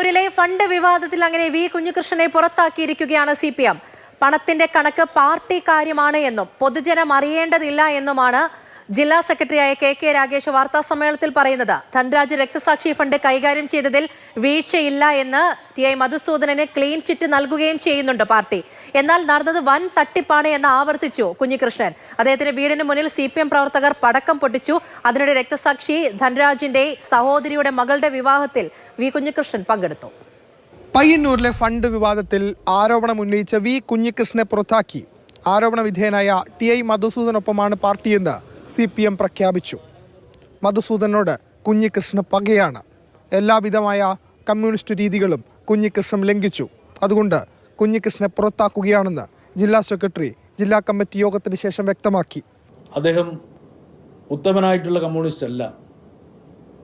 പയ്യന്നൂരിലെ fund വിവാദത്തിൽ അങ്ങനെ V കുഞ്ഞികൃഷ്ണനെ പുറത്താക്കിയിരിക്കുകയാണ് CPM. പണത്തിന്റെ കണക്ക് പാർട്ടി കാര്യമാണ് എന്നും പൊതുജനം അറിയേണ്ടതില്ല എന്നുമാണ് ജില്ലാ സെക്രട്ടറിയായ KK രാഗേഷ് വാർത്താ സമ്മേളനത്തിൽ പറയുന്നത്. ധൻരാജ് രക്തസാക്ഷി ഫണ്ട് കൈകാര്യം ചെയ്തതിൽ വീഴ്ചയില്ല എന്ന് TI മധുസൂദനന് ക്ലീൻ ചിറ്റ് നൽകുകയും ചെയ്യുന്നുണ്ട് പാർട്ടി. എന്നാൽ നടന്നത് വൻ തട്ടിപ്പാണ് എന്ന് ആവർത്തിച്ചു കുഞ്ഞികൃഷ്ണൻ. അദ്ദേഹത്തിന്റെ വീടിന് മുന്നിൽ CPM പ്രവർത്തകർ പടക്കം പൊട്ടിച്ചു. അതിനിടെ രക്തസാക്ഷി ധൻരാജിന്റെ സഹോദരിയുടെ മകളുടെ വിവാഹത്തിൽ വി കുഞ്ഞികൃഷ്ണൻ പങ്കെടുത്തു. പയ്യന്നൂരിലെ ഫണ്ട് വിവാദത്തിൽ ആരോപണം ഉന്നയിച്ച വി കുഞ്ഞികൃഷ്ണനെ പുറത്താക്കി. ആരോപണ വിധേയനായ TI മധുസൂദനൊപ്പമാണ് പാർട്ടിയെന്ന് CPM പ്രഖ്യാപിച്ചു. മധുസൂദനോട് കുഞ്ഞികൃഷ്ണ പകയാണ്. എല്ലാവിധമായ കമ്മ്യൂണിസ്റ്റ് രീതികളും കുഞ്ഞികൃഷ്ണൻ ലംഘിച്ചു. അതുകൊണ്ട് കുഞ്ഞികൃഷ്ണനെ പുറത്താക്കുകയാണെന്ന് ജില്ലാ സെക്രട്ടറി ജില്ലാ കമ്മിറ്റി യോഗത്തിന് ശേഷം വ്യക്തമാക്കി. അദ്ദേഹം ഉത്തമനായിട്ടുള്ള കമ്മ്യൂണിസ്റ്റ് അല്ല.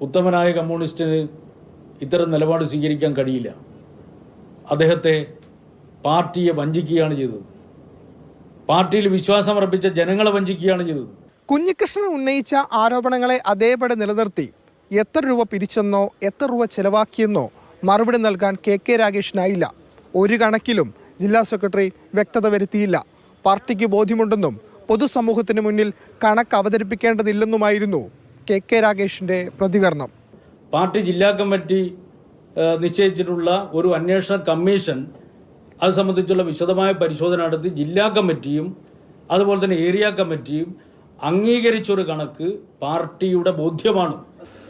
ഉത്തമനായ കമ്മ്യൂണിസ്റ്റിന് ഇത്തരം നിലപാട് സ്വീകരിക്കാൻ കഴിയില്ല. അദ്ദേഹത്തെ പാർട്ടിയെ വഞ്ചിക്കുകയാണ് ചെയ്തത്. പാർട്ടിയിൽ വിശ്വാസമർപ്പിച്ച ജനങ്ങളെ വഞ്ചിക്കുകയാണ് ചെയ്തത്. കുഞ്ഞികൃഷ്ണൻ ഉന്നയിച്ച ആരോപണങ്ങളെ അതേപടി നിലനിർത്തി എത്ര രൂപ പിരിച്ചെന്നോ എത്ര രൂപ ചെലവാക്കിയെന്നോ മറുപടി നൽകാൻ KK രാഗേഷിനായില്ല. ഒരു കണക്കിലും ജില്ലാ സെക്രട്ടറി വ്യക്തത വരുത്തിയില്ല. പാർട്ടിക്ക് ബോധ്യമുണ്ടെന്നും പൊതുസമൂഹത്തിന് മുന്നിൽ കണക്ക് അവതരിപ്പിക്കേണ്ടതില്ലെന്നുമായിരുന്നു KK രാഗേഷിന്റെ പ്രതികരണം. പാർട്ടി ജില്ലാ കമ്മിറ്റി നിശ്ചയിച്ചിട്ടുള്ള ഒരു അന്വേഷണ കമ്മീഷൻ അത് സംബന്ധിച്ചുള്ള വിശദമായ പരിശോധന നടത്തി ജില്ലാ കമ്മിറ്റിയും അതുപോലെ തന്നെ ഏരിയ കമ്മിറ്റിയും അംഗീകരിച്ചൊരു കണക്ക് പാർട്ടിയുടെ ബോധ്യമാണ്.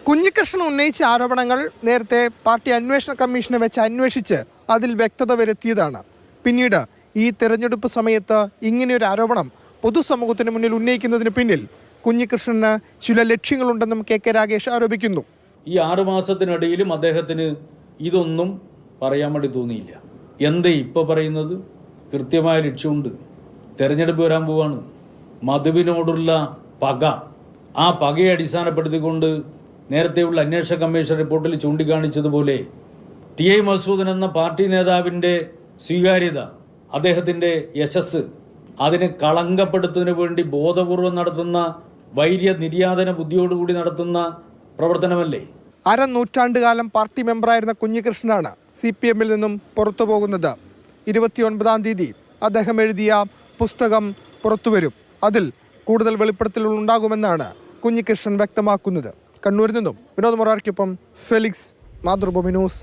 കുഞ്ഞികൃഷ്ണൻ ഉന്നയിച്ച ആരോപണങ്ങൾ നേരത്തെ പാർട്ടി അന്വേഷണ കമ്മീഷനെ വെച്ച് അന്വേഷിച്ച് അതിൽ വ്യക്തത വരുത്തിയതാണ്. പിന്നീട് ഈ തെരഞ്ഞെടുപ്പ് സമയത്ത് ഇങ്ങനെയൊരു ആരോപണം പൊതുസമൂഹത്തിന് മുന്നിൽ ഉന്നയിക്കുന്നതിന് പിന്നിൽ കുഞ്ഞികൃഷ്ണന് ചില ലക്ഷ്യങ്ങളുണ്ടെന്നും KK രാഗേഷ് ആരോപിക്കുന്നു. ഈ 6 മാസത്തിനിടയിലും അദ്ദേഹത്തിന് ഇതൊന്നും പറയാൻ വേണ്ടി തോന്നിയില്ല. എന്തേ ഇപ്പോൾ പറയുന്നത്? കൃത്യമായ ലക്ഷ്യമുണ്ട്. തെരഞ്ഞെടുപ്പ് വരാൻ പോവാണ്. മധുവിനോടുള്ള പക, ആ പകയെ അടിസ്ഥാനപ്പെടുത്തിക്കൊണ്ട് നേരത്തെയുള്ള അന്വേഷണ കമ്മീഷൻ റിപ്പോർട്ടിൽ ചൂണ്ടിക്കാണിച്ചതുപോലെ TI മധുസൂദൻ എന്ന പാർട്ടി നേതാവിൻ്റെ സ്വീകാര്യത, അദ്ദേഹത്തിൻ്റെ യശസ്, അതിനെ കളങ്കപ്പെടുത്തുന്നതിന് വേണ്ടി ബോധപൂർവം നടത്തുന്ന വൈര്യ നിര്യാതന ബുദ്ധിയോടുകൂടി നടത്തുന്ന പ്രവർത്തനമല്ലേ? അരനൂറ്റാണ്ടുകാലം പാർട്ടി മെമ്പറായിരുന്ന കുഞ്ഞികൃഷ്ണനാണ് CPM നിന്നും പുറത്തു പോകുന്നത്. 29-ാം തീയതി അദ്ദേഹം എഴുതിയ പുസ്തകം പുറത്തുവരും. അതിൽ കൂടുതൽ വെളിപ്പെടുത്തലുകൾ ഉണ്ടാകുമെന്നാണ് കുഞ്ഞികൃഷ്ണൻ വ്യക്തമാക്കുന്നത്. കണ്ണൂരിൽ നിന്നും വിനോദ് മൊറാർക്കൊപ്പം ഫെലിക്സ്, മാതൃഭൂമി ന്യൂസ്.